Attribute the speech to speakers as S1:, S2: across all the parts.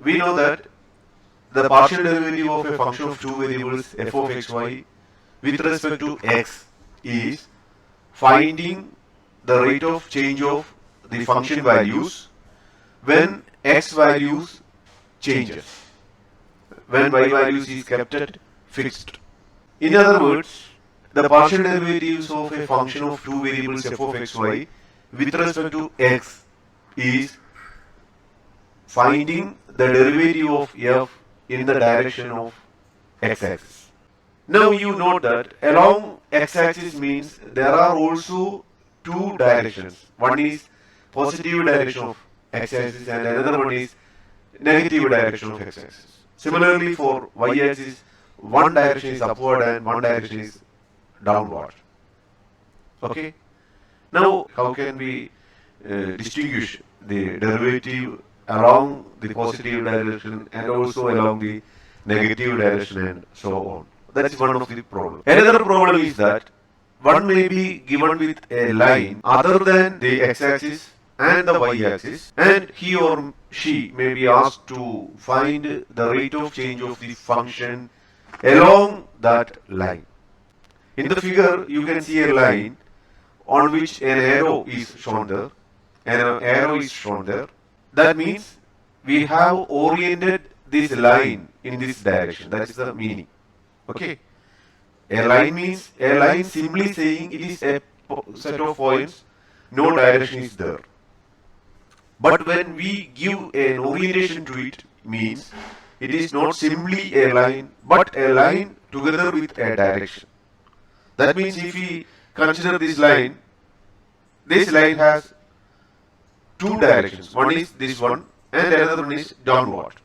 S1: we know that the partial derivative of a function of two variables f of xy with respect to x is finding the rate of change of the function values when x values changes, when y values is kept at fixed. In other words, the partial derivatives of a function of two variables f of xy with respect to x is finding the derivative of f in the direction of x-axis. Now you note that along x-axis means there are also two directions. One is positive direction of x-axis and another one is negative direction of x-axis. Similarly for y-axis, one direction is upward and one direction is downward. Okay? Now how can we distinguish the derivative along the positive direction and also along the negative direction and so on? That's one of the problems. Another problem is that one may be given with a line other than the x-axis and the y-axis, and he or she may be asked to find the rate of change of the function along that line. In the figure, you can see a line on which an arrow is shown there, and an arrow is shown there. That means we have oriented this line in this direction. That is the meaning. Okay. A line means a line simply saying it is a set of points, no direction is there. But when we give an orientation to it, means it is not simply a line, but a line together with a direction. That means if we consider this line has two directions. One is this one and another one is downward.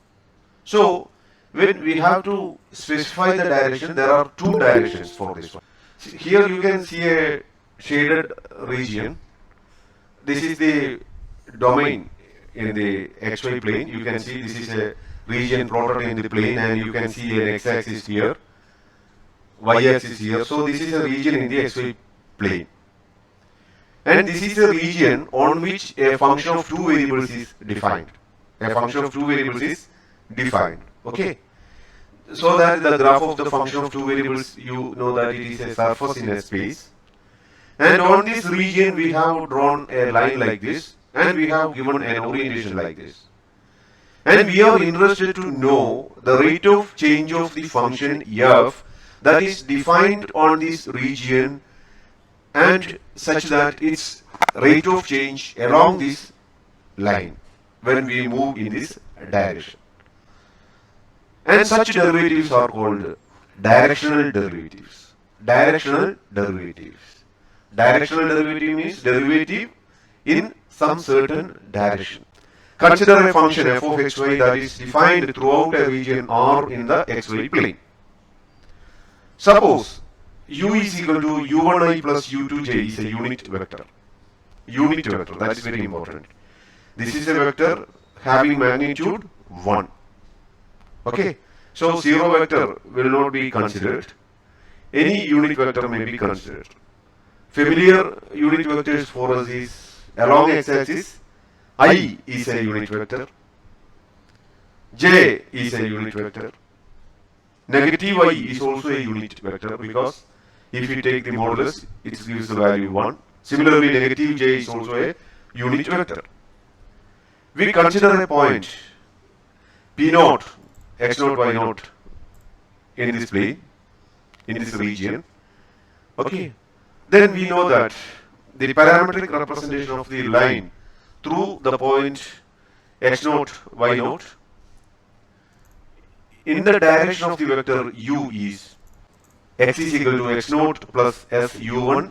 S1: So when we have to specify the direction, there are two directions for this one. Here you can see a shaded region. This is the domain in the xy plane. You can see this is a region plotted in the plane and you can see an x-axis here, y-axis here. So this is a region in the xy plane. And this is a region on which a function of two variables is defined. A function of two variables is defined. Okay. So that the graph of the function of two variables, you know that it is a surface in a space. And on this region we have drawn a line like this and we have given an orientation like this. And we are interested to know the rate of change of the function f that is defined on this region and such that its rate of change along this line when we move in this direction. And such derivatives are called directional derivatives. Directional derivatives. Directional derivative means derivative in some certain direction. Consider a function f of xy that is defined throughout a region R in the xy plane. Suppose u is equal to u1i plus u2j is a unit vector. Unit vector, that is very important. This is a vector having magnitude 1. Okay, so zero vector will not be considered. Any unit vector may be considered. Familiar unit vectors for us is along x-axis, I is a unit vector, j is a unit vector, negative I is also a unit vector because if you take the modulus, it gives the value 1. Similarly, negative j is also a unit vector. We consider a point P naught, x naught, y naught in this plane, in this region. Okay. Then we know that the parametric representation of the line through the point x naught, y naught in the direction of the vector u is x is equal to x naught plus s u1,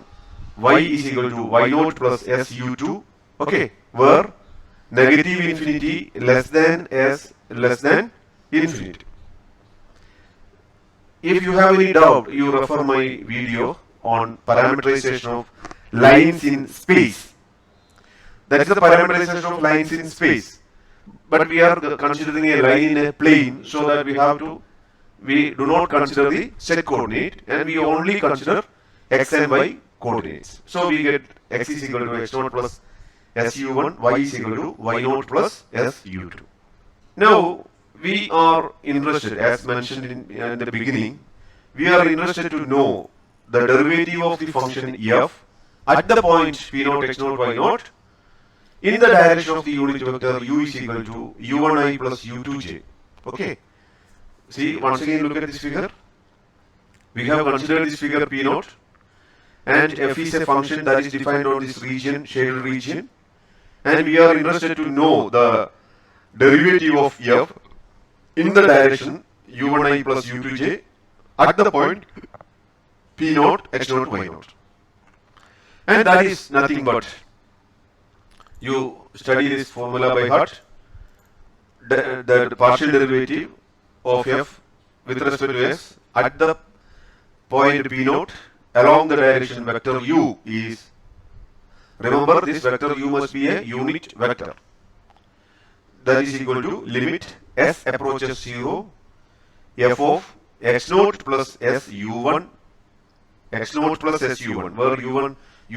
S1: y is equal to y naught plus s u2. Okay, where negative infinity less than s less than infinity. If you have any doubt, you refer my video on parameterization of lines in space. That is the parameterization of lines in space. But we are considering a line in a plane, so that we do not consider the set coordinate and we only consider x and y coordinates. So we get x is equal to x naught plus su1, y is equal to y naught plus su2. Now we are interested, as mentioned in the beginning, we are interested to know the derivative of the function f at the point p naught x naught y naught in the direction of the unit vector u is equal to u1i plus u2j. Okay. See, once again look at this figure. We have considered this figure p naught, and f is a function that is defined on this region, shaded region, and we are interested to know the derivative of f in the direction u1i plus u2j at the point p naught x naught y naught. And that is nothing but, you study this formula by heart, the partial derivative of f with respect to s at the point p naught along the direction vector u is, remember this vector u must be a unit vector, that is equal to limit s approaches 0 f of x naught plus s u1 x naught plus s u1, where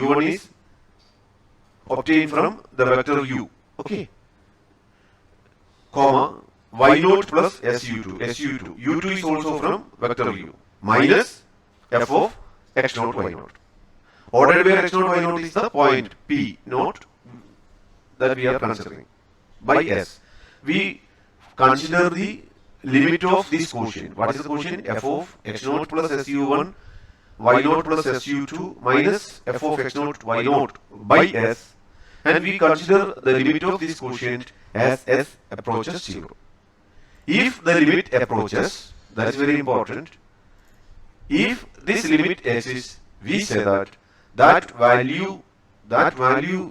S1: u1 is obtained from the vector u, okay, comma y naught plus su2 u2 is also from vector u, minus f of x naught y naught. Ordered where x naught y naught is the point p naught that we are considering by s. We consider the limit of this quotient. What is the quotient? F of x naught plus su1 y naught plus su2 minus f of x naught y naught by s, and we consider the limit of this quotient as s approaches 0. If the limit approaches, that is very important, if this limit exists, we say that value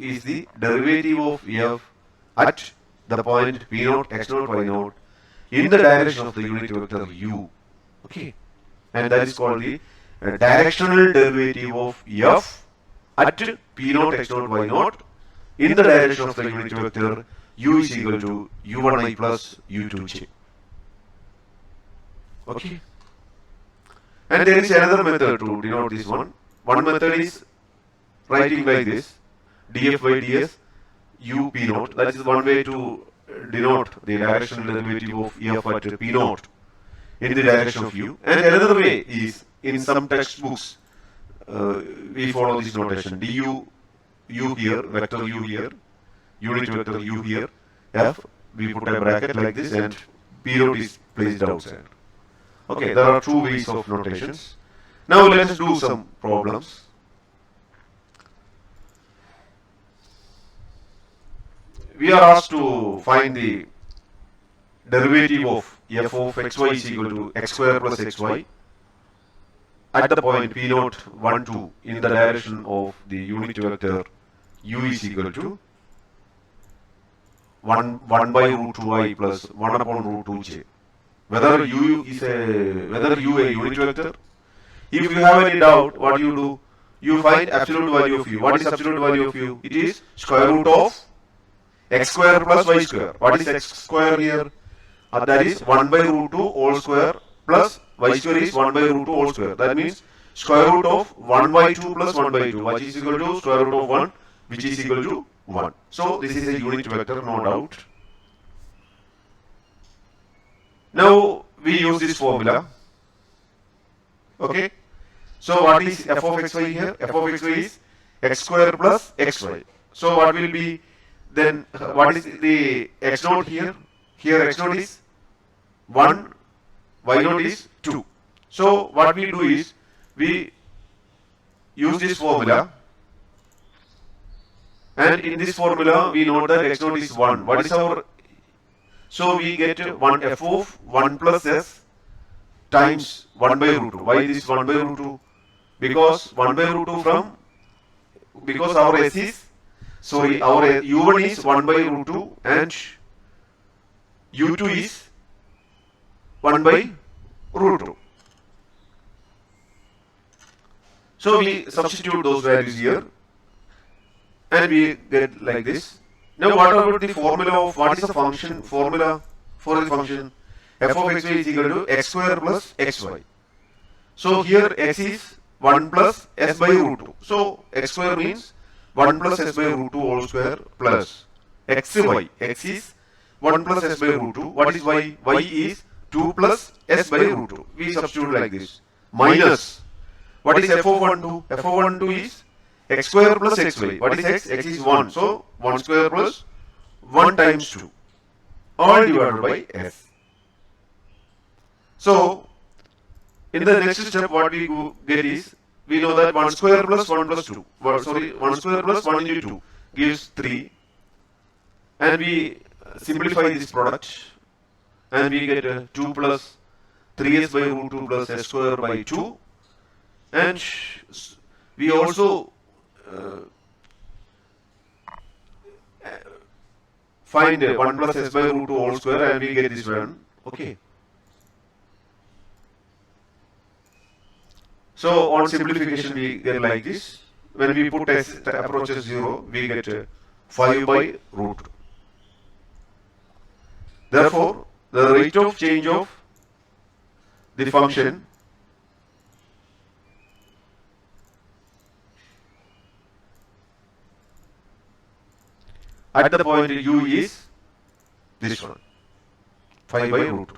S1: is the derivative of f at the point p naught x naught y naught in the direction of the unit vector u, okay, and that is called the directional derivative of f at p naught x naught y naught in the direction of the unit vector u is equal to u1i plus u2j. Okay. And there is another method to denote this one. One method is writing like this, df by ds u p naught. That is one way to denote the directional derivative of f at p naught in the direction of u. And another way is, in some textbooks, we follow this notation, du u here, vector u here, unit vector u here, f, we put a bracket like this, and p naught is placed outside. Okay, there are two ways of notations. Now let us do some problems. We are asked to find the derivative of f of xy is equal to x square plus xy at the point p naught 1 2 in the direction of the unit vector u is equal to 1 by root 2i plus 1 upon root 2j. Whether u a unit vector. If you have any doubt, what do? You find absolute value of u. What is absolute value of u? It is square root of x square plus y square. What is x square here? That is 1 by root 2 whole square plus y square is 1 by root 2 whole square. That means square root of 1 by 2 plus 1 by 2, which is equal to square root of 1, which is equal to 1. So this is a unit vector, no doubt. Now we use this formula. Okay. So what is f of xy here? F of xy is x square plus xy. So what will be then? What is the x naught here? Here x naught is 1, y naught is 2. So what we do is we use this formula, and in this formula we know that x naught is 1. What is our? So we get 1 f of 1 plus s times 1 by root 2. Why this 1 by root 2? Because 1 by root 2 from, because our s is, sorry, our u1 is 1 by root 2 and u2 is 1 by root 2. So we substitute those values here and we get like this. Now what about the formula of, what is the function formula for the function f of xy is equal to x square plus xy. So here x is 1 plus s by root 2. So x square means 1 plus s by root 2 whole square plus xy. X is 1 plus s by root 2. What is y? Y is 2 plus s by root 2. We substitute like this. Minus. What is f of 1 2? F of 1 2 is x square plus xy. What is x? X is 1. So 1 square plus 1 times 2. All divided by s. So in the next step, what we get is, we know that 1 square plus 1 plus 2. 1 square plus 1 into 2 gives 3. And we simplify this product. And we get 2 plus 3s by root 2 plus s square by 2. And we also find 1 plus s by root 2 whole square, and we get this one. Okay. So on simplification we get like this. When we put s approaches 0, we get 5 by root 2. Therefore, the rate of change of the function at the point u is this one, 5 by root 2.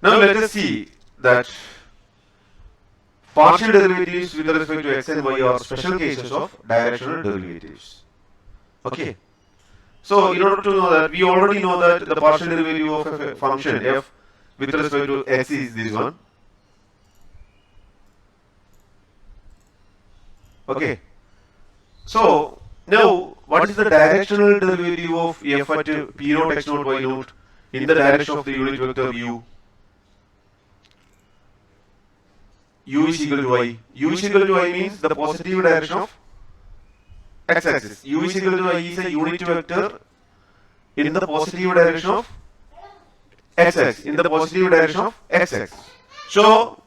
S1: Now let us see that partial derivatives with respect to x and y are special cases of directional derivatives. Okay. So in order to know that, we already know that the partial derivative of a function f with respect to x is this one. Okay. So now what is the directional derivative of f at p naught x naught y naught in the direction of the unit vector u? U is equal to y. U is equal to y means the positive direction of x-axis. U is equal to y is a unit vector in the positive direction of x-axis. In the positive direction of x-axis. So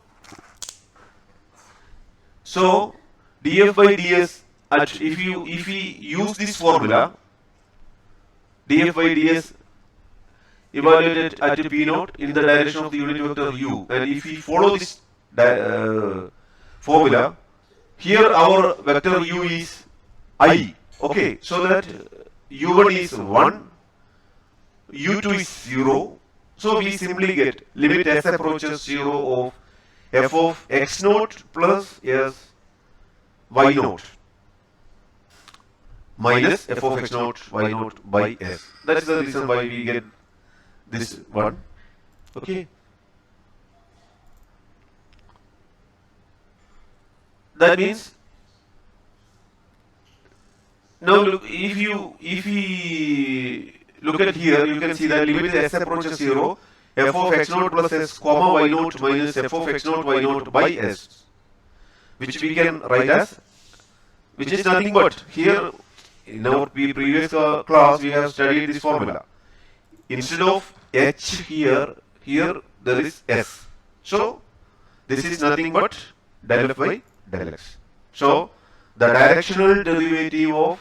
S1: df by ds at if we use this formula, df by ds evaluated at p naught in the direction of the unit vector u, and if we follow this formula, here our vector u is I. Okay, so that u1 is 1, u2 is 0. So we simply get limit s approaches 0 of f of x naught plus s y naught minus f of x naught y naught by s. That is the reason why we get this one. Okay. That means, now look, if we look at here, you can see that limit s approaches 0, f of x naught plus s comma y naught minus f of x naught y naught by s, which we can write as, which is nothing but, here in our previous class we have studied this formula. Instead of h here there is s. So this is nothing but del f by del x. So the directional derivative of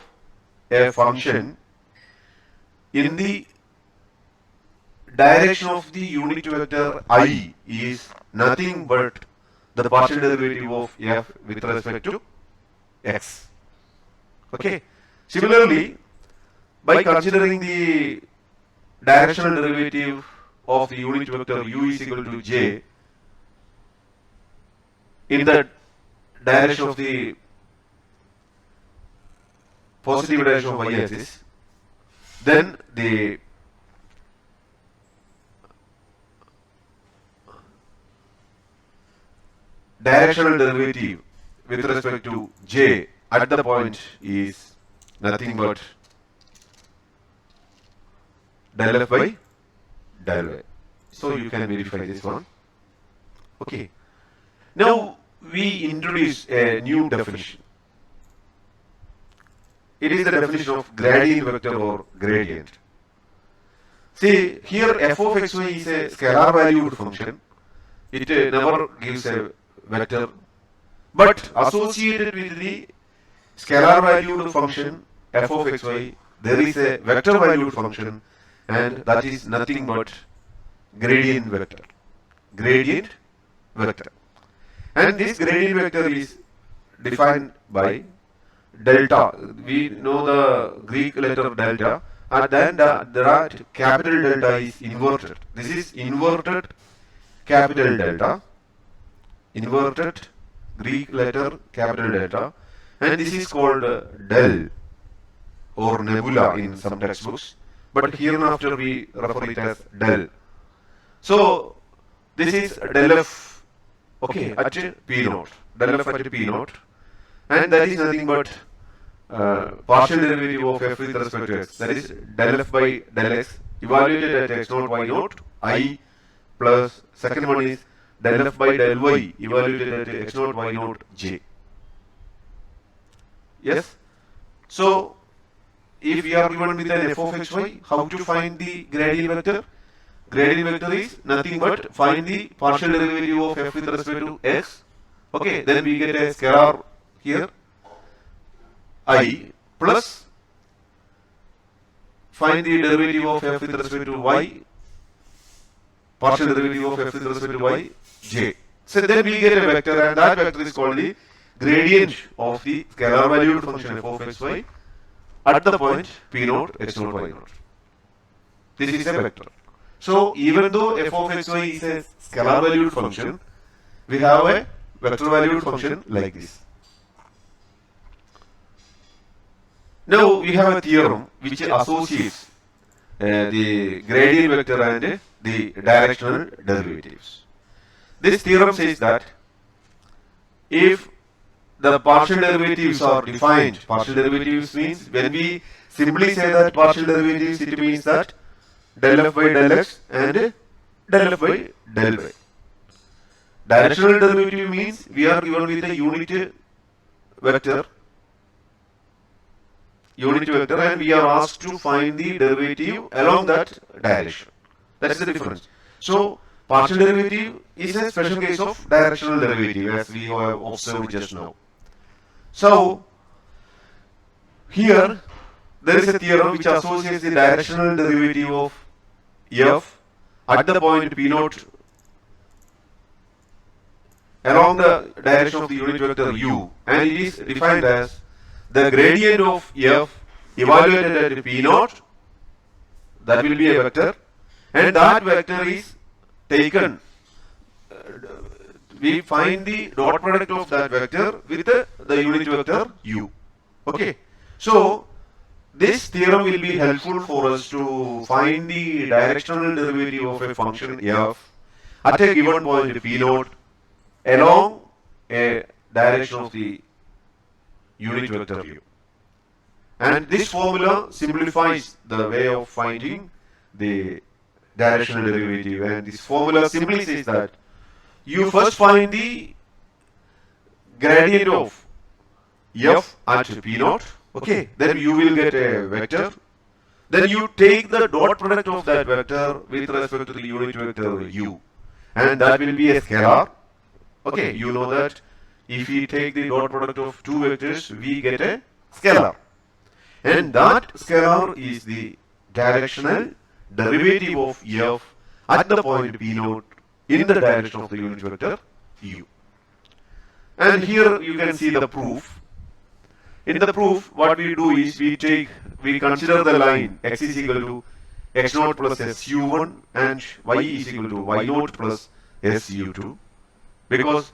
S1: a function in the direction of the unit vector I is nothing but the partial derivative of f with respect to x. Okay. Similarly, by considering the directional derivative of the unit vector u is equal to j in the direction of the positive direction of y-axis, then the directional derivative with respect to j at the point is nothing but del f by del y. So you can verify this one. Okay. Now we introduce a new definition. It is the definition of gradient vector or gradient. See, here f of xy is a scalar valued function. It never gives a vector, but associated with the scalar valued function f of xy, there is a vector valued function, and that is nothing but gradient vector. Gradient vector. And this gradient vector is defined by delta. We know the Greek letter delta. and then that capital delta is inverted. This is inverted capital delta, inverted Greek letter capital delta, and this is called del or nebula in some textbooks, but hereinafter we refer it as del. So this is del f, okay, at p naught, del f at p naught, and that is nothing but partial derivative of f with respect to x, that is del f by del x evaluated at x naught y naught I, plus second one is del f by del y evaluated at x naught y naught j. Yes. So if we are given with an f of xy, how to find the gradient vector? Gradient vector is nothing but find the partial derivative of f with respect to x. Okay, then we get a scalar here I, plus find the derivative of f with respect to y, partial derivative of f with respect to y, j. So then we get a vector, and that vector is called the gradient of the scalar valued function f of xy at the point p naught x naught y naught. This is a vector. So even though f of xy is a scalar valued function, we have a vector valued function like this. Now we have a theorem which associates the gradient vector and the directional derivatives. This theorem says that if the partial derivatives are defined, partial derivatives means, when we simply say that partial derivatives, it means that del f by del x and del f by del y. Directional derivative means we are given with a unit vector, and we are asked to find the derivative along that direction. That is the difference. So partial derivative is a special case of directional derivative, as we have observed just now. So here there is a theorem which associates the directional derivative of f at the point p naught along the direction of the unit vector u, and it is defined as the gradient of f evaluated at p naught, that will be a vector, and that vector is taken, we find the dot product of that vector with the unit vector u. Okay, so this theorem will be helpful for us to find the directional derivative of a function f at a given point p naught along a direction of the unit vector u. And this formula simplifies the way of finding the directional derivative, and this formula simply says that you first find the gradient of f at p naught, okay, then you will get a vector, then you take the dot product of that vector with respect to the unit vector u, and that will be a scalar. Okay, you know that if we take the dot product of two vectors, we get a scalar, and that scalar is the directional derivative of f at the point p naught in the direction of the unit vector u. And here you can see the proof. In the proof, what we do is we consider the line x is equal to x naught plus su1 and y is equal to y naught plus su2, because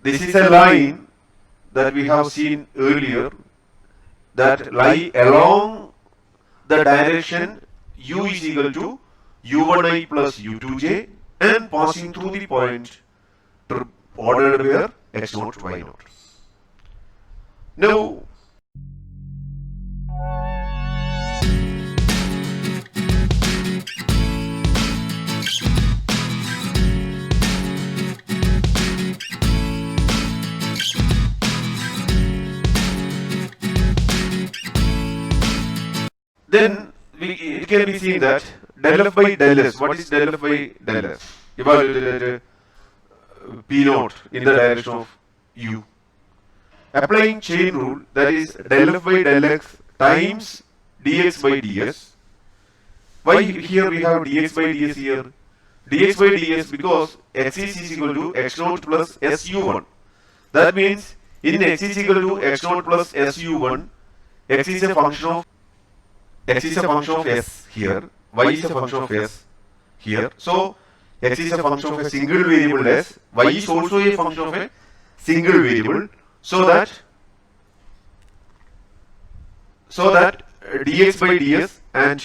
S1: this is a line that we have seen earlier that lie along the direction u is equal to u1i plus u2j and passing through the point ordered where x naught y naught. Now it can be seen that del f by del s, what is del f by del s? Evaluated at p naught in the direction of u. Applying chain rule, that is del f by del x times dx by ds. Why here we have dx by ds here? Dx by ds because x is equal to x naught plus su1. That means in x is equal to x naught plus su1, x is a function of x is a function of s here, y is a function of s here. So x is a function of a single variable s, y is also a function of a single variable, so that dx by ds and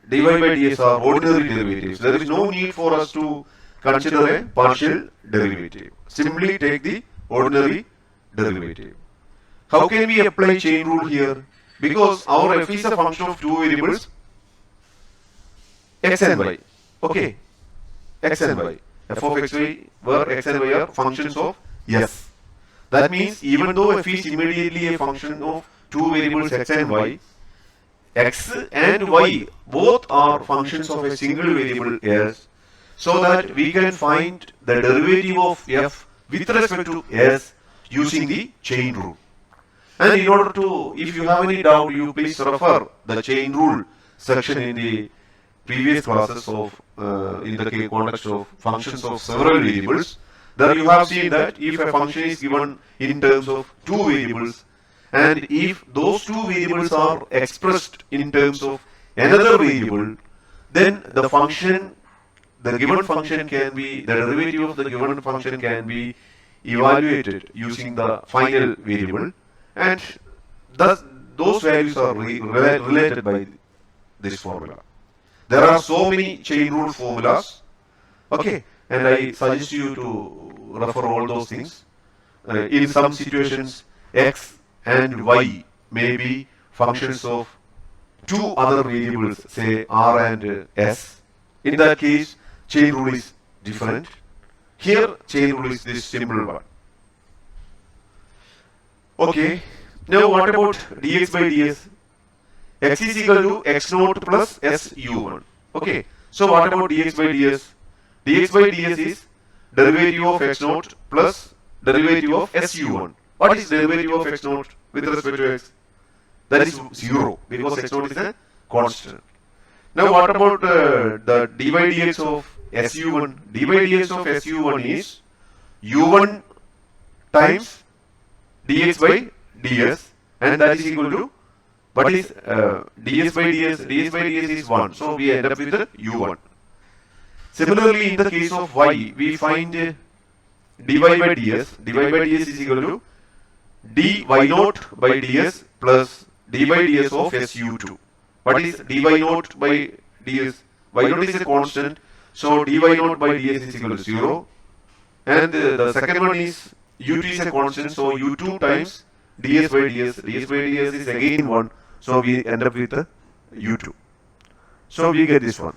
S1: dy by ds are ordinary derivatives. There is no need for us to consider a partial derivative. Simply take the ordinary derivative. How can we apply chain rule here? Because our f is a function of two variables, x and y. Okay, x and y. F of x, y, where x and y are functions of s. That means even though f is immediately a function of two variables x and y, x and y both are functions of a single variable s, so that we can find the derivative of f with respect to s using the chain rule. And in order to, if you have any doubt, you please refer the chain rule section in the previous classes of in the context of functions of several variables. There you have seen that if a function is given in terms of two variables, and if those two variables are expressed in terms of another variable, then the function, the given function can be, the derivative of the given function can be evaluated using the final variable, and thus those values are related by this formula. There are so many chain rule formulas, okay, and I suggest you to refer all those things. In some situations, x and y may be functions of two other variables, say r and s. In that case, chain rule is different. Here, chain rule is this simple one. Okay, now what about dx by ds? X is equal to x naught plus s u1. Okay, so what about dx by ds? Dx by ds is derivative of x naught plus derivative of s u1. What is derivative of x naught with respect to x? That is 0, because x naught is a constant. Now what about the d by dx of su1? D by dx of su1 is u1 times dx by ds, and that is equal to, what is ds by ds? Ds by ds is 1, so we end up with u1. Similarly, in the case of y, we find dy by ds. Dy by ds is equal to dy naught by ds plus d by ds of su2. What is dy naught by ds? Y naught is a constant, so dy naught by ds is equal to 0. And the second one is u2 is a constant, so u2 times ds by ds. Ds by ds is again 1, so we end up with u2. So we get this one.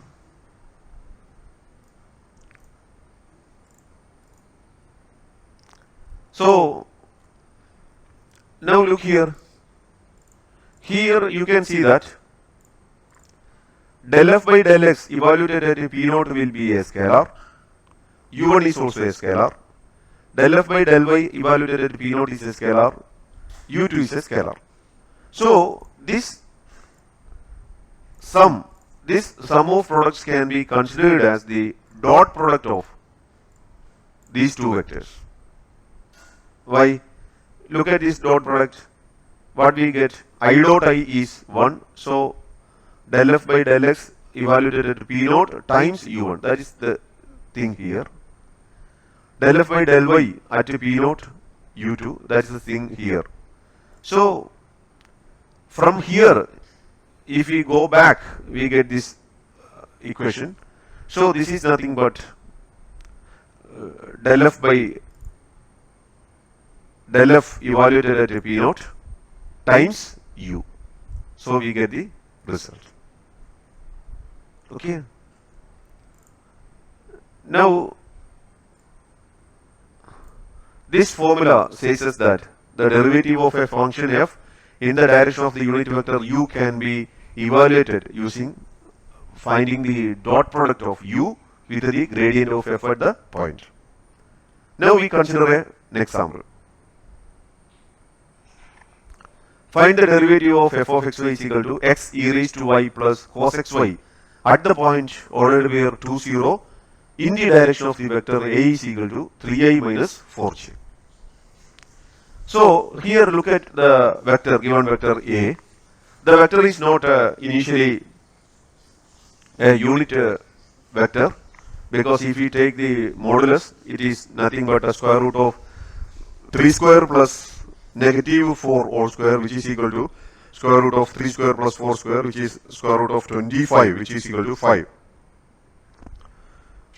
S1: So now look here. Here you can see that del f by del x evaluated at p naught will be a scalar. u1 is also a scalar. Del f by del y evaluated at p naught is a scalar. u2 is a scalar. So this sum of products can be considered as the dot product of these two vectors. Why? Look at this dot product. What we get? I dot I is 1. So del f by del x evaluated at p naught times u1. That is the thing here. Del f by del y at p naught u2. That is the thing here. So from here, if we go back, we get this equation. So this is nothing but del f by del f evaluated at p naught times u. So we get the result. Okay. Now this formula says us that the derivative of a function f in the direction of the unit vector u can be evaluated using finding the dot product of u with the gradient of f at the point. Now we consider an example. Find the derivative of f of xy is equal to x e raised to y plus cos xy at the point ordered where 2, 0 in the direction of the vector a is equal to 3i minus 4j. So here look at the vector, given vector a. the vector is not initially a unit vector, because if you take the modulus, it is nothing but a square root of 3 square plus negative 4 all square, which is equal to square root of 3 square plus 4 square, which is square root of 25, which is equal to 5.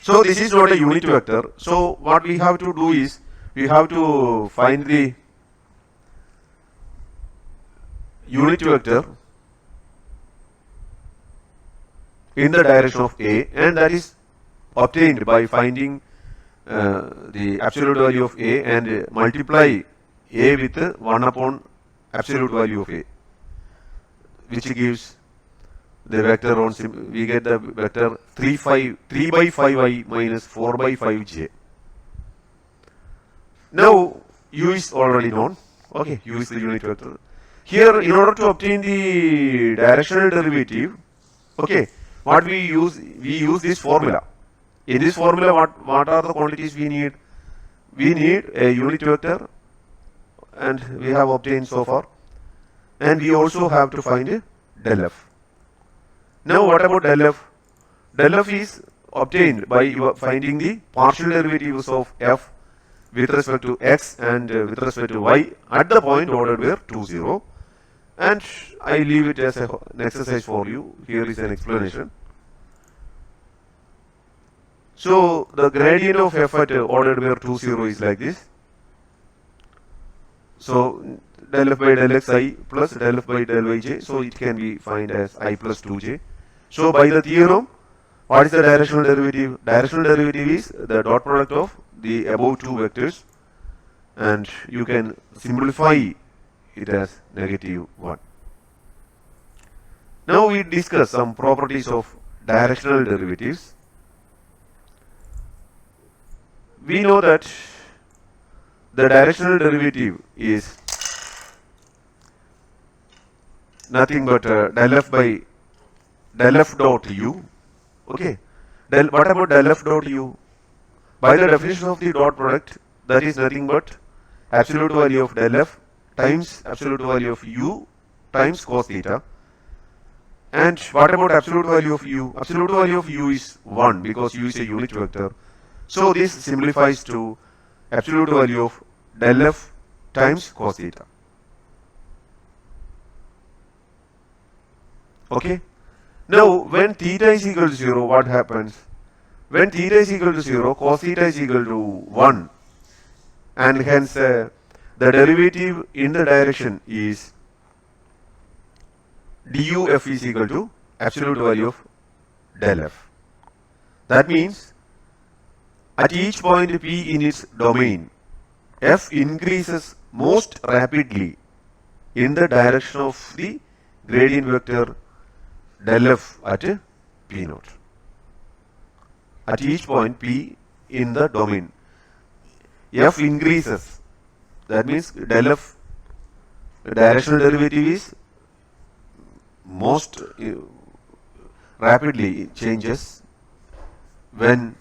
S1: So this is not a unit vector. So what we have to do is, we have to find the unit vector in the direction of A, and that is obtained by finding the absolute value of A and multiply A with 1 upon absolute value of A, which gives the vector on, we get the vector 3 by 5i minus 4 by 5j. Now u is already known. Okay, u is the unit vector. Here, in order to obtain the directional derivative, okay, what we use this formula. In this formula, what are the quantities we need? We need a unit vector, and we have obtained so far, and we also have to find del f. Now what about del f? Del f is obtained by finding the partial derivatives of f with respect to x and with respect to y at the point ordered where 2, 0. And I leave it as an exercise for you. Here is an explanation. So the gradient of f at ordered where 2, 0 is like this. So del f by del xi plus del f by del yj. So it can be defined as I plus 2j. So by the theorem, what is the directional derivative? Directional derivative is the dot product of the above two vectors, and you can simplify it as negative 1. Now we discuss some properties of directional derivatives. We know that the directional derivative is nothing but del f by del f dot u. Okay. What about del f dot u? By the definition of the dot product, that is nothing but absolute value of del f times absolute value of u times cos theta. And what about absolute value of u? Absolute value of u is 1 because u is a unit vector. So this simplifies to absolute value of del f times cos theta. Okay. Now when theta is equal to 0, what happens? When theta is equal to 0, cos theta is equal to 1, and hence the derivative in the direction is duf is equal to absolute value of del f. That means at each point P in its domain, f increases most rapidly in the direction of the gradient vector del f at P naught. At each point P in the domain, f increases. That means del f, the directional derivative is most rapidly changes when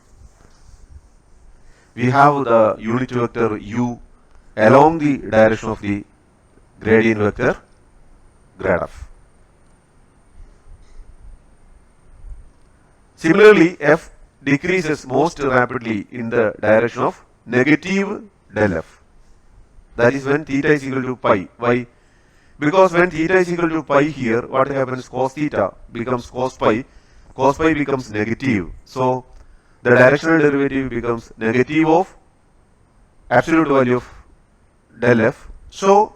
S1: we have the unit vector u along the direction of the gradient vector grad f. Similarly, f decreases most rapidly in the direction of negative del f. That is when theta is equal to pi. Why? Because when theta is equal to pi here, what happens? Cos theta becomes cos pi becomes negative. So the directional derivative becomes negative of absolute value of del f. So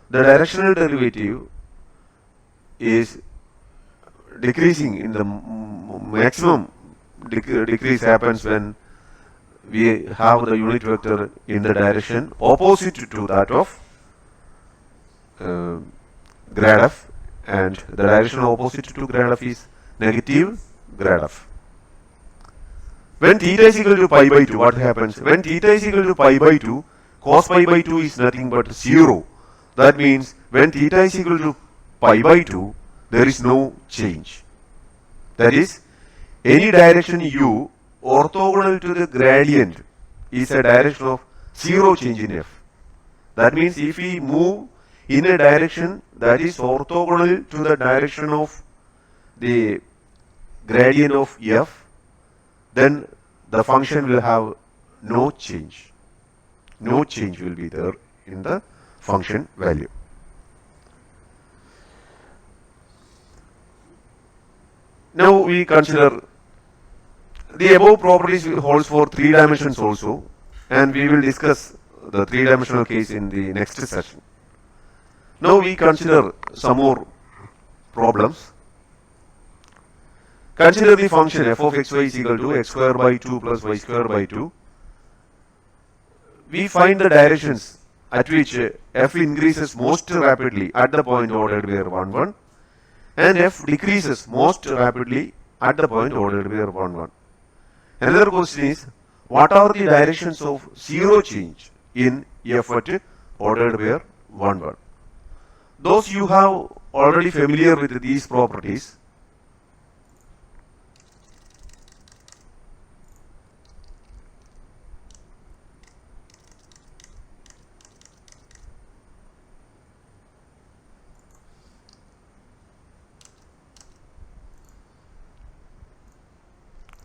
S1: the directional derivative is decreasing in the maximum decrease happens when we have the unit vector in the direction opposite to that of grad f, and the direction opposite to grad f is negative grad f. When theta is equal to pi by 2, what happens? When theta is equal to pi by 2, cos pi by 2 is nothing but 0. That means when theta is equal to pi by 2, there is no change. That is, any direction u orthogonal to the gradient is a direction of 0 change in f. That means if we move in a direction that is orthogonal to the direction of the gradient of f, then the function will have no change. No change will be there in the function value. Now we consider the above properties holds for 3 dimensions also, and we will discuss the 3-dimensional case in the next session. Now we consider some more problems. Consider the function f of xy is equal to x square by 2 plus y square by 2. We find the directions at which f increases most rapidly at the point ordered where 1, 1, and f decreases most rapidly at the point ordered where 1, 1. Another question is, what are the directions of zero change in f at ordered where 1, 1? Those you have already familiar with these properties,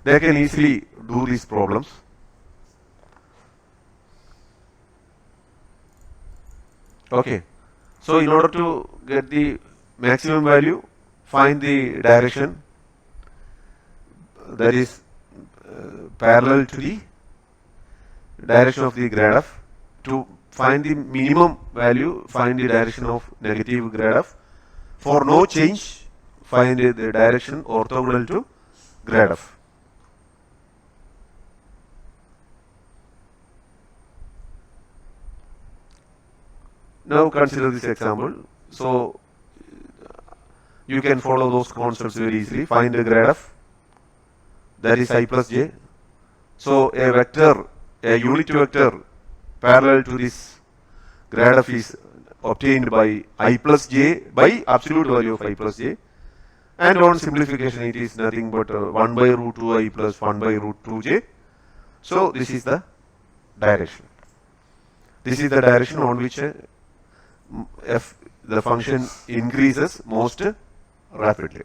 S1: they can easily do these problems. Okay. So in order to get the maximum value, find the direction that is parallel to the direction of the grad f. To find the minimum value, find the direction of negative grad f. For no change, find the direction orthogonal to grad f. Now consider this example. So you can follow those concepts very easily. Find the grad f, that is I plus j. So a vector, a unit vector parallel to this grad f is obtained by I plus j by absolute value of I plus j. And on simplification it is nothing but 1 by root 2i plus 1 by root 2j. So this is the direction. This is the direction on which f, the function increases most rapidly.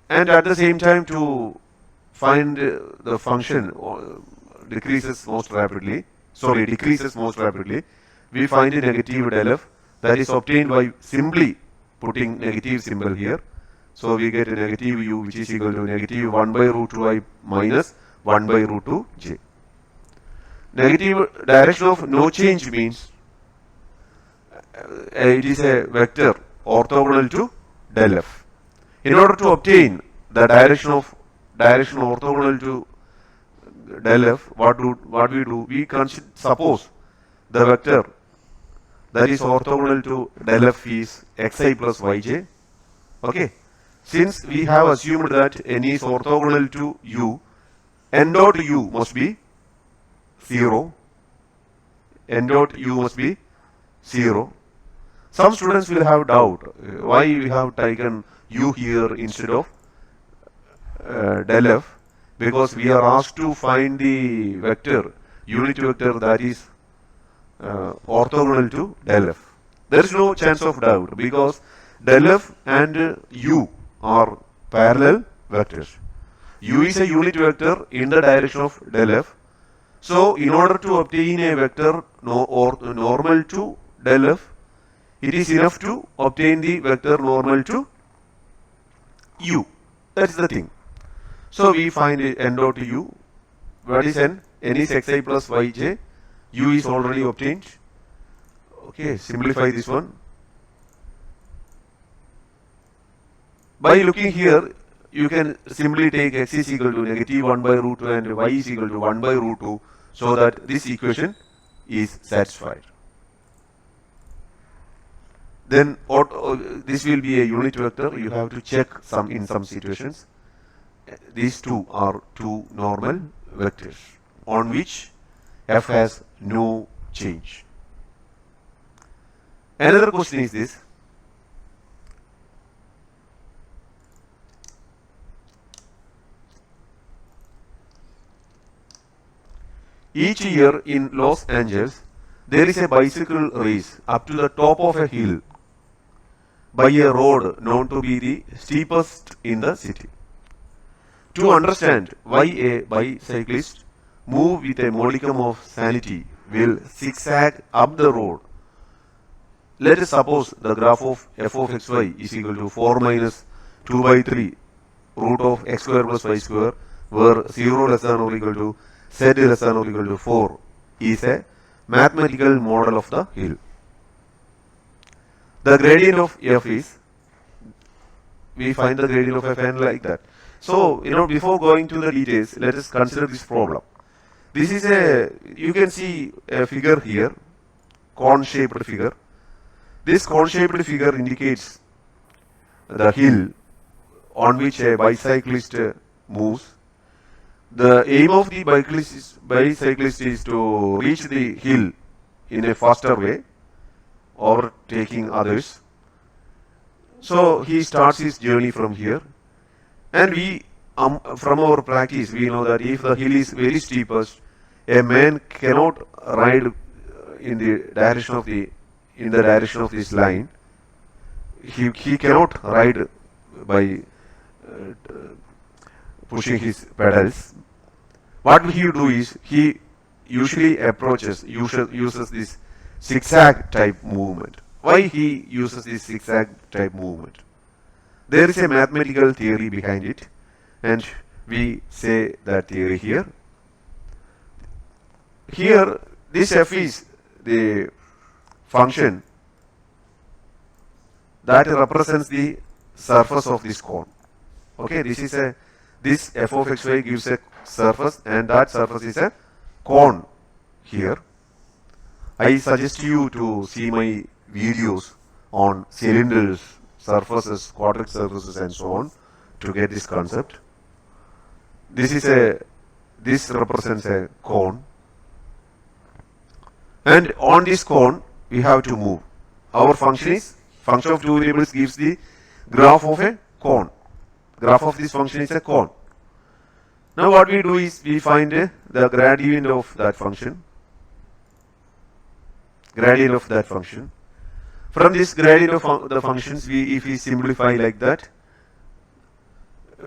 S1: And at the same time, to find the function decreases most rapidly, we find a negative del f that is obtained by simply putting negative symbol here. So we get a negative u, which is equal to negative 1 by root 2i minus 1 by root 2j. Negative direction of no change means it is a vector orthogonal to del f. In order to obtain the direction orthogonal to del f, what we do? We suppose the vector that is orthogonal to del f is xi plus yj. Okay. Since we have assumed that n is orthogonal to u, n dot u must be 0. N dot u must be 0. Some students will have doubt why we have taken u here instead of del f, because we are asked to find the vector, unit vector that is orthogonal to del f. There is no chance of doubt because del f and u are parallel vectors. U is a unit vector in the direction of del f. So in order to obtain a vector normal to del f, it is enough to obtain the vector normal to u. That is the thing. So we find n dot u. What is n? N is xi plus yj. U is already obtained. Okay, simplify this one. By looking here, you can simply take x is equal to negative 1 by root 2 and y is equal to 1 by root 2, so that this equation is satisfied. Then this will be a unit vector. You have to check in some situations. These two are two normal vectors on which f has no change. Another question is this. Each year in Los Angeles, there is a bicycle race up to the top of a hill by a road known to be the steepest in the city. To understand why a bicyclist move with a modicum of sanity will zigzag up the road, let us suppose the graph of f of xy is equal to 4 minus 2 by 3 root of x square plus y square, where 0 less than or equal to z less than or equal to 4 is a mathematical model of the hill. The gradient of f is, we find the gradient of fn like that. So, before going to the details, let us consider this problem. This is you can see a figure here, cone-shaped figure. This cone-shaped figure indicates the hill on which a bicyclist moves. The aim of the bicyclist is to reach the hill in a faster way, overtaking others. So he starts his journey from here, and we, from our practice, we know that if the hill is very steepest, a man cannot ride in the direction of this line. He cannot ride by pushing his pedals. What he do is he usually uses this zigzag type movement. Why he uses this zigzag type movement? There is a mathematical theory behind it, and we say that theory here. Here, this f is the function that represents the surface of this cone. Okay, this f of xy gives a surface, and that surface is a cone here. I suggest you to see my videos on cylinders, surfaces, quadratic surfaces, and so on to get this concept. This represents a cone, and on this cone we have to move. Our function of two variables gives the graph of a cone. Graph of this function is a cone. Now what we do is we find the gradient of that function. From this gradient of the functions, if we simplify like that,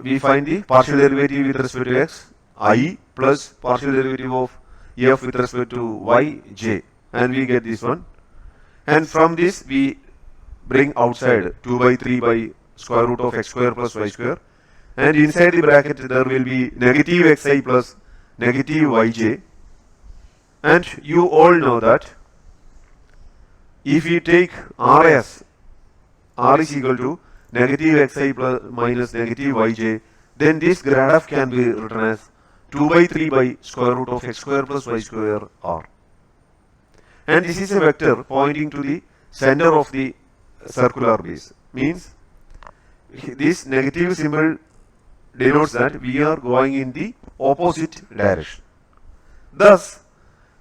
S1: we find the partial derivative with respect to x, I, plus partial derivative of f with respect to y, j, and we get this one. And from this we bring outside 2 by 3 by square root of x square plus y square, and inside the bracket there will be negative xi plus negative yj. And you all know that if we take r is equal to negative xi plus minus negative yj, then this grad f can be written as 2 by 3 by square root of x square plus y square r. And this is a vector pointing to the center of the circular base. Means this negative symbol denotes that we are going in the opposite direction. Thus,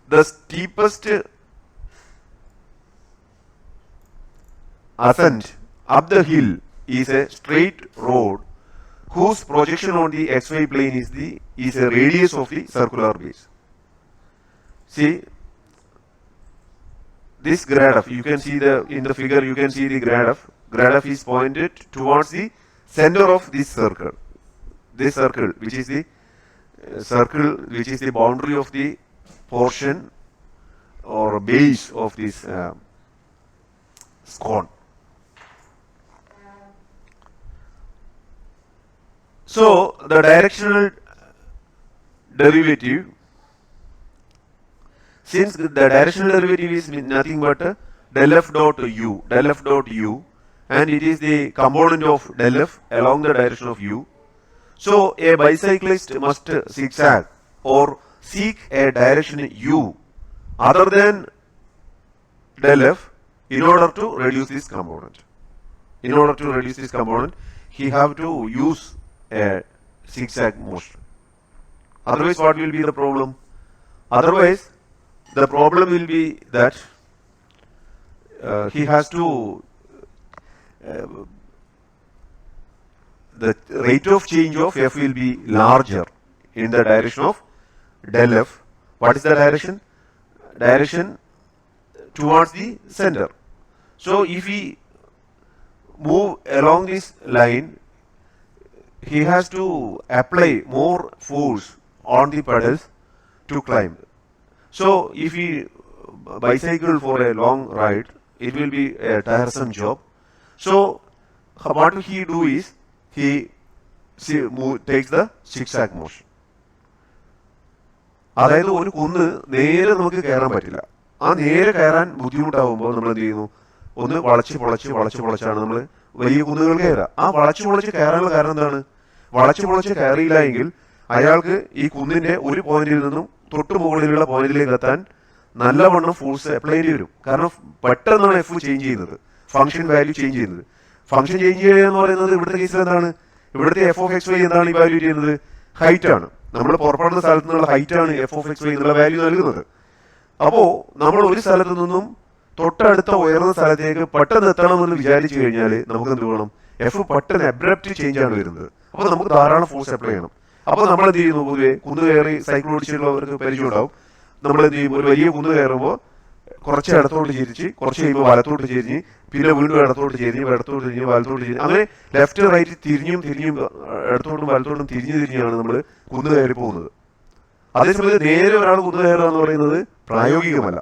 S1: the steepest ascent up the hill is a straight road whose projection on the xy plane is a radius of the circular base. See, this grad f, you can see in the figure you can see the grad f. Grad f is pointed towards the center of this circle. This circle, which is the boundary of the portion or base of this cone. So the directional derivative, since the directional derivative is nothing but del f dot u, and it is the component of del f along the direction of u. So a bicyclist must zigzag or seek a direction u other than del f in order to reduce this component. He have to use a zigzag motion. Otherwise, what will be the problem? Otherwise, the problem will be that he has to the rate of change of f will be larger in the direction of del f. What is the direction? Direction towards the center. So if he move along this line, he has to apply more force on the pedals to climb. So if he bicycle for a long ride, it will be a tiresome job. So what he do is he takes the zigzag motion. അതായത് ഒരു കുന്ന് നേരെ നമുക്ക് കയറാൻ പറ്റില്ല. ആ നേരെ കയറാൻ ബുദ്ധിമുട്ടാവുമ്പോൾ നമ്മൾ എന്ത് ചെയ്യുന്നു, ഒന്ന് വളച്ചാണ് നമ്മൾ വലിയ കുന്നുകൾ കയറുക. ആ വളച്ച് കയറാനുള്ള കാരണം എന്താണ്? വളച്ച് കയറിയില്ല എങ്കിൽ അയാൾക്ക് ഈ കുന്നിന്റെ ഒരു പോയിന്റിൽ നിന്നും തൊട്ട് മുകളിലുള്ള പോയിന്റിലേക്ക് എത്താൻ നല്ലവണ്ണം ഫോഴ്സ് അപ്ലൈ ചെയ്യേണ്ടി വരും. കാരണം പെട്ടെന്നാണ് എഫ് ചേഞ്ച് ചെയ്യുന്നത്, ഫംഗ്ഷൻ വാല്യൂ ചേഞ്ച് ചെയ്യുന്നത്. ഫംഗ്ഷൻ ചേഞ്ച് ചെയ്യുക എന്ന് പറയുന്നത് ഇവിടുത്തെ കേസിൽ എന്താണ്? ഇവിടുത്തെ എഫ് ഓഫ് എക്സ് വൈ എന്താണ് ഈ വാല്യൂ ചെയ്യുന്നത്? ഹൈറ്റ് ആണ്. നമ്മൾ പുറപ്പെടുന്ന സ്ഥലത്ത് നിന്നുള്ള ഹൈറ്റ് ആണ് എഫ് ഓഫ് എക്സ് വൈ എന്നുള്ള വാല്യൂ നൽകുന്നത്. അപ്പോ നമ്മൾ ഒരു സ്ഥലത്ത് നിന്നും തൊട്ടടുത്ത ഉയർന്ന സ്ഥലത്തേക്ക് പെട്ടെന്ന് എത്തണമെന്ന് വിചാരിച്ചു കഴിഞ്ഞാൽ നമുക്ക് എന്ത് വേണം? എഫ് പെട്ടെന്ന് അബ്രപ്റ്റ് ചേഞ്ച് ആണ് വരുന്നത്. അപ്പൊ നമുക്ക് ധാരാളം ഫോഴ്സ് അപ്ലൈ ചെയ്യണം. അപ്പൊ നമ്മൾ എന്ത് ചെയ്യുന്നു? പൊതുവെ കുന്ന് കയറി സൈക്കിൾ ഓടിച്ചിട്ടുള്ളവർക്ക് പരിചയം ഉണ്ടാവും. നമ്മൾ എന്ത് ചെയ്യും? ഒരു വലിയ കുന്ന് കയറുമ്പോൾ കുറച്ച് ഇടത്തോട്ട് തിരിച്ച്, കുറച്ച് കഴിയുമ്പോൾ വലത്തോട്ട് തിരിഞ്ഞ്, പിന്നെ വീണ്ടും ഇടത്തോട്ട് തിരിഞ്ഞ്, വലത്തോട്ട് തിരിഞ്ഞ്, അങ്ങനെ ലെഫ്റ്റ് റൈറ്റ് തിരിഞ്ഞും ഇടത്തോട്ടും വലത്തോട്ടും തിരിഞ്ഞാണ് നമ്മൾ കുന്ന് കയറി പോകുന്നത്. അതേസമയത്ത് നേരെ ഒരാൾ കുന്ന് കയറുക എന്ന് പറയുന്നത് പ്രായോഗികമല്ല.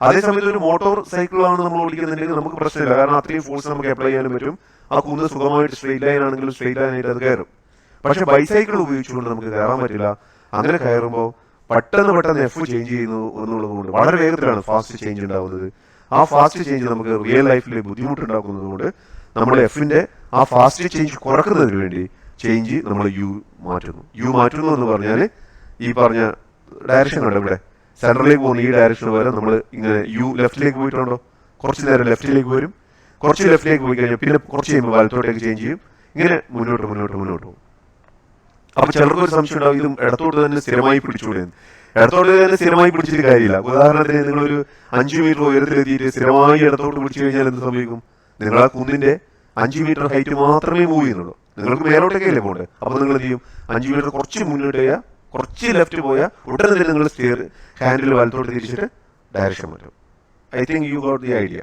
S1: അതേസമയത്ത് ഒരു മോട്ടോർ സൈക്കിളാണ് നമ്മൾ ഓടിക്കുന്നുണ്ടെങ്കിൽ നമുക്ക് പ്രശ്നമില്ല. കാരണം അത്രയും ഫോഴ്സ് നമുക്ക് അപ്ലൈ ചെയ്യാനും പറ്റും. ആ കുന്ന് സുഖമായിട്ട് സ്ട്രെയിറ്റ് ലൈൻ ആണെങ്കിലും സ്ട്രെയിറ്റ് ലൈൻ ആയിട്ട് അത് കയറും. പക്ഷെ ബൈസൈക്കിൾ ഉപയോഗിച്ചുകൊണ്ട് നമുക്ക് കയറാൻ പറ്റില്ല. അങ്ങനെ കയറുമ്പോൾ പെട്ടെന്ന് എഫ് ചേഞ്ച് ചെയ്യുന്നു എന്നുള്ളത് കൊണ്ട് വളരെ വേഗത്തിലാണ് ഫാസ്റ്റ് ചേഞ്ച് ഉണ്ടാകുന്നത്. ആ ഫാസ്റ്റ് ചേഞ്ച് നമുക്ക് റിയൽ ലൈഫിൽ ബുദ്ധിമുട്ടുണ്ടാക്കുന്നത് കൊണ്ട് നമ്മൾ എഫിന്റെ ആ ഫാസ്റ്റ് ചേഞ്ച് കുറക്കുന്നതിന് വേണ്ടി ചേഞ്ച് നമ്മൾ യു മാറ്റുന്നു എന്ന് പറഞ്ഞാൽ ഈ പറഞ്ഞ ഡയറക്ഷൻ ഉണ്ട്. ഇവിടെ സെൻട്രലിലേക്ക് പോകുന്ന ഈ ഡയറക്ഷൻ വരെ നമ്മൾ ഇങ്ങനെ യു ലെഫ്റ്റിലേക്ക് പോയിട്ടുണ്ടോ, കുറച്ച് നേരം ലെഫ്റ്റിലേക്ക് വരും, കുറച്ച് ലെഫ്റ്റിലേക്ക് പോയി കഴിഞ്ഞാൽ പിന്നെ കുറച്ച് കഴിയുമ്പോൾ വലത്തോട്ടേക്ക് ചേഞ്ച് ചെയ്യും. ഇങ്ങനെ മുന്നോട്ട് പോകും. അപ്പൊ ചിലർക്ക് ഒരു സംശയം ഉണ്ടാവും, ഇതും ഇടത്തോട്ട് തന്നെ സ്ഥിരമായി പിടിച്ചുകൂടെ? ഇടത്തോട്ട് തന്നെ സ്ഥിരമായി പിടിച്ചിട്ട് കാര്യമില്ല. ഉദാഹരണത്തിന് നിങ്ങളൊരു 5 മീറ്റർ ഉയരത്തിലെത്തിയിട്ട് സ്ഥിരമായി ഇടത്തോട്ട് പിടിച്ചു കഴിഞ്ഞാൽ എന്ത് സംഭവിക്കും? നിങ്ങൾ ആ കുന്നിന്റെ 5 മീറ്റർ ഹൈറ്റ് മാത്രമേ മൂവ് ചെയ്യുന്നുള്ളൂ. നിങ്ങൾക്ക് മേലോട്ടേക്കല്ലേ പോകേണ്ടത്. അപ്പൊ നിങ്ങൾ എന്ത് ചെയ്യും? 5 മീറ്റർ കുറച്ച് മുന്നോട്ട് പോയാൽ, കുറച്ച് ലെഫ്റ്റ് പോയാൽ ഉടനെ തന്നെ നിങ്ങൾ സ്റ്റിയർ ഹാൻഡിൽ വലത്തോട്ട് തിരിച്ചിട്ട് ഡയറക്ഷൻ മാറ്റും. I think you got the idea.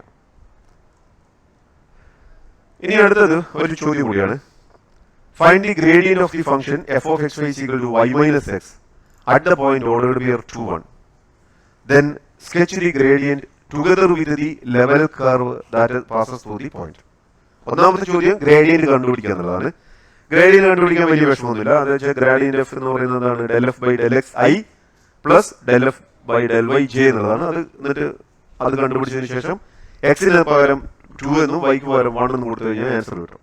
S1: ഇനി അടുത്തത് ഒരു ചോദ്യം കൂടിയാണ്. Find the gradient of the function f of x y is equal to y minus x at the point ordered by 2, 1. Then sketch the gradient together with the level curve that passes through the point. ഒന്നാമത്തെ ചോദ്യം gradient കണ്ടുപിടിക്കുക എന്നുള്ളതാണ്. Gradient കണ്ടുപിടിക്കാൻ വലിയ വിഷമമൊന്നുമില്ല. അത് വെച്ചാൽ gradient F എന്ന് പറയുന്നതാണ് del F by del X I plus del F by del Y J എന്നുള്ളതാണ്. അത് കണ്ടുപിടിച്ചതിന് ശേഷം എക്സിന് പകരം 2 എന്നും വൈക്ക് പകരം 1 എന്നും കൊടുത്തു കഴിഞ്ഞാൽ ആൻസർ കിട്ടും.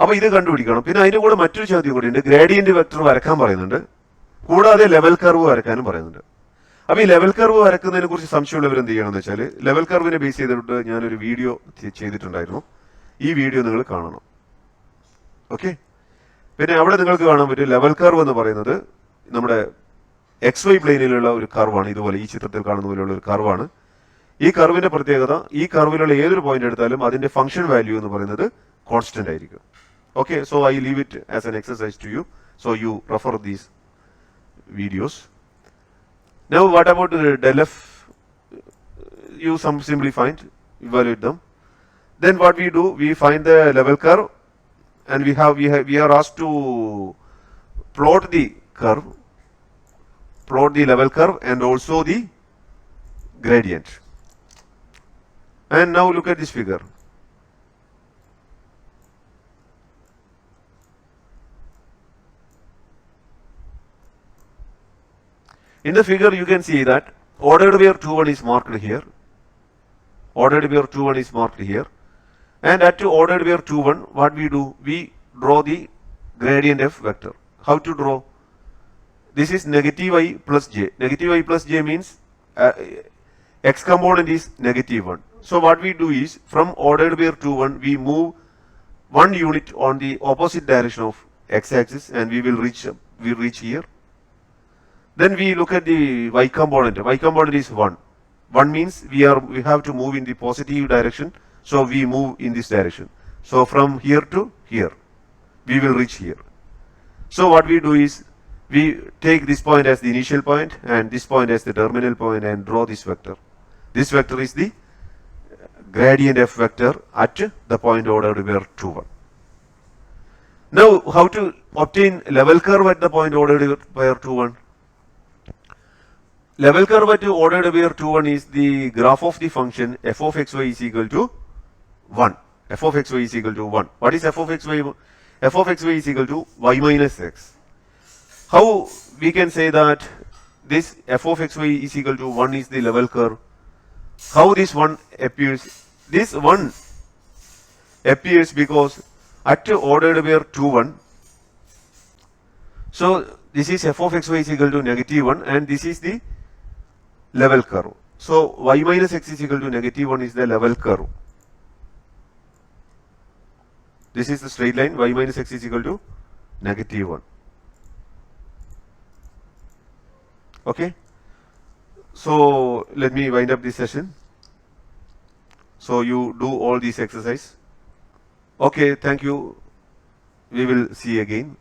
S1: അപ്പൊ ഇത് കണ്ടുപിടിക്കണം. പിന്നെ അതിന്റെ കൂടെ മറ്റൊരു ചോദ്യം കൂടി ഉണ്ട്. ഗ്രേഡിയന്റ് വെക്ടർ വരക്കാൻ പറയുന്നുണ്ട്, കൂടാതെ ലെവൽ കർവ് വരക്കാനും പറയുന്നുണ്ട്. അപ്പൊ ഈ ലെവൽ കർവ് വരക്കുന്നതിനെ കുറിച്ച് സംശയമുള്ളവർ എന്ത് ചെയ്യണമെന്ന് വെച്ചാൽ, ലെവൽ കർവിനെ ബേസ് ചെയ്തിട്ട് ഞാനൊരു വീഡിയോ ചെയ്തിട്ടുണ്ടായിരുന്നു. ഈ വീഡിയോ നിങ്ങൾ കാണണം. ഓക്കെ. പിന്നെ അവിടെ നിങ്ങൾക്ക് കാണാൻ പറ്റും ലെവൽ കർവ് എന്ന് പറയുന്നത് നമ്മുടെ എക്സ് വൈ പ്ലെയിനിലുള്ള ഒരു കർവാണ്. ഇതുപോലെ ഈ ചിത്രത്തിൽ കാണുന്ന പോലെയുള്ള ഒരു കർവാണ്. ഈ കർവിന്റെ പ്രത്യേകത, ഈ കർവിലുള്ള ഏതൊരു പോയിന്റ് എടുത്താലും അതിന്റെ ഫംഗ്ഷൻ വാല്യൂ എന്ന് പറയുന്നത് കോൺസ്റ്റന്റ് ആയിരിക്കും. Okay, so I leave it as an exercise to you. So you refer these videos. Now what about del f? You simply evaluate them. Then what we do, we find the level curve, and we are asked to plot the level curve and also the gradient. And now look at this figure. In the figure you can see that ordered where 2, 1 is marked here. And at ordered where 2, 1, what we do? We draw the gradient f vector. How to draw? This is negative I plus j. Negative I plus j means x component is -1. So what we do is, from ordered where 2, 1, we move 1 unit on the opposite direction of x-axis, and we reach here. Then we look at the y component. Y component is 1. 1 means we have to move in the positive direction, so we move in this direction. So from here to here, we will reach here. So what we do is, we take this point as the initial point and this point as the terminal point and draw this vector. This vector is the gradient f vector at the point ordered where 2, 1. Now, how to obtain level curve at the point ordered where 2, 1? Level curve at ordered where 2, 1 is the graph of the function f of xy is equal to 1. F of xy is equal to 1. What is f of xy? F of xy is equal to y minus x. How we can say that this f of xy is equal to 1 is the level curve? How this 1 appears? This 1 appears because at ordered where 2, 1. So this is f of xy is equal to negative 1 and this is the level curve. So y minus x is equal to negative 1 is the level curve. This is the straight line, y minus x is equal to negative 1. Okay. So let me wind up this session. So you do all these exercise. Okay, thank you. We will see again.